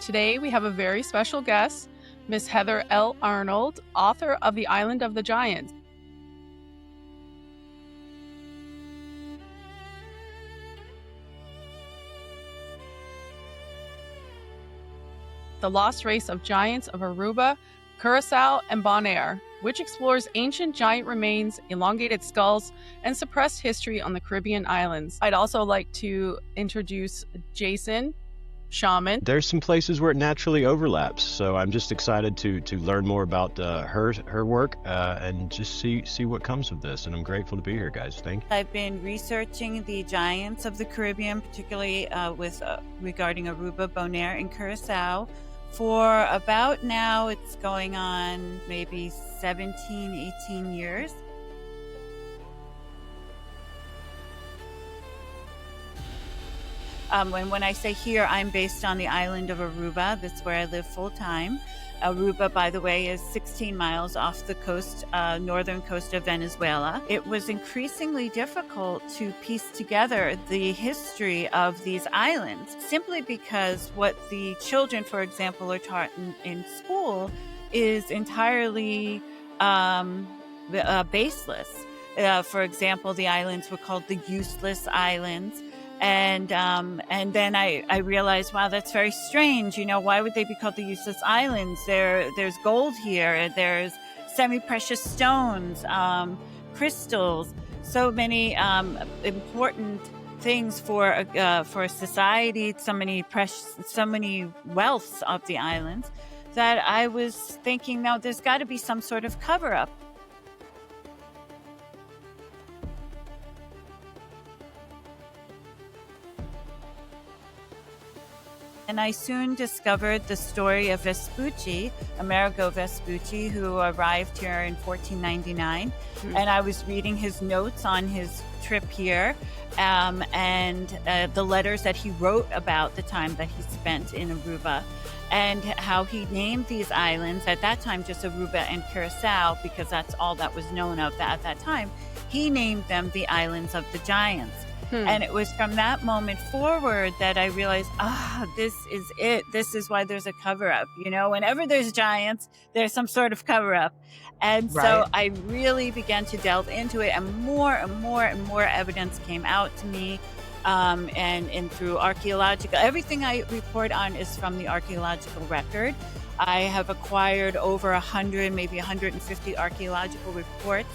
Today we have a very special guest, Miss Heather L. Arnold, author of The Island of the Giants. The Lost Race of Giants of Aruba, Curacao, and Bonaire, which explores ancient giant remains, elongated skulls, and suppressed history on the Caribbean islands. I'd also like to introduce Jason Shaman. There's some places where it naturally overlaps, so I'm just excited to learn more about her work and just see what comes of this. And I'm grateful to be here, guys. Thank you. I've been researching the giants of the Caribbean, particularly regarding Aruba, Bonaire, and Curacao. For about now, it's going on maybe 17, 18 years. When I say here, I'm based on the island of Aruba. That's where I live full time. Aruba, by the way, is 16 miles off the coast, northern coast of Venezuela. It was increasingly difficult to piece together the history of these islands, simply because what the children, for example, are taught in school is entirely baseless. For example, the islands were called the useless islands. And then I realized, wow, that's very strange. You know, why would they be called the useless islands? There's gold here. There's semi-precious stones, crystals, so many important things for a society. So many wealths of the islands that I was thinking, now there's got to be some sort of cover-up. And I soon discovered the story of Vespucci, Amerigo Vespucci, who arrived here in 1499. And I was reading his notes on his trip here and the letters that he wrote about the time that he spent in Aruba and how he named these islands, at that time just Aruba and Curacao, because that's all that was known of at that time. He named them the Islands of the Giants. And it was from that moment forward that I realized, this is it. This is why there's a cover-up. You know, whenever there's giants, there's some sort of cover-up. And so I really began to delve into it, and more evidence came out to me. And through archaeological, everything I report on is from the archaeological record. I have acquired over 100, maybe 150 archaeological reports,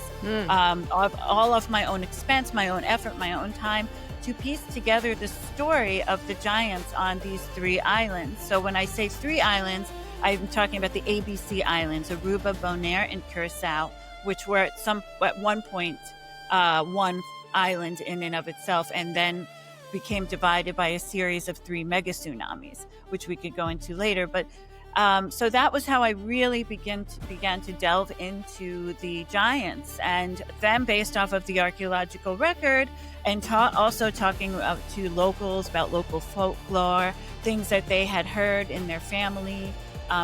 all of my own expense, my own effort, my own time, to piece together the story of the giants on these three islands. So when I say three islands, I'm talking about the ABC Islands, Aruba, Bonaire, and Curacao, which were at one point one island in and of itself, and then became divided by a series of three mega tsunamis, which we could go into later. But so that was how I really began to delve into the giants, and then based off of the archaeological record, and also talking to locals about local folklore, things that they had heard in their family,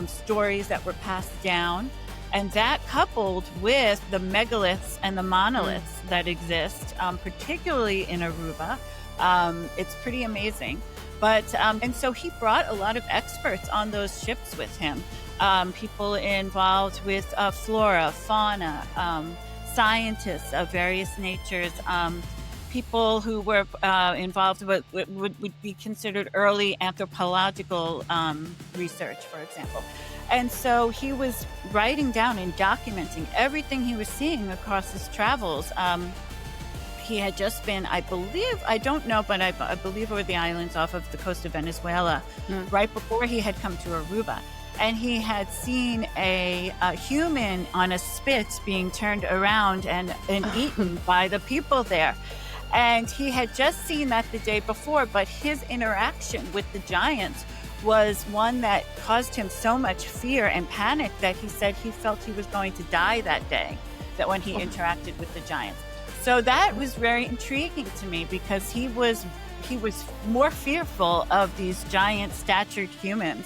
stories that were passed down. And that coupled with the megaliths and the monoliths that exist, particularly in Aruba, it's pretty amazing. But and so he brought a lot of experts on those ships with him, people involved with flora, fauna, scientists of various natures, people who were involved with what would be considered early anthropological research, for example. And so he was writing down and documenting everything he was seeing across his travels. He had just been, I believe, I don't know, but I believe over the islands off of the coast of Venezuela, right before he had come to Aruba. And he had seen a human on a spit being turned around and eaten by the people there. And he had just seen that the day before, but his interaction with the giants was one that caused him so much fear and panic that he said he felt he was going to die that day, that when he interacted with the giants. So that was very intriguing to me, because he was more fearful of these giant statured humans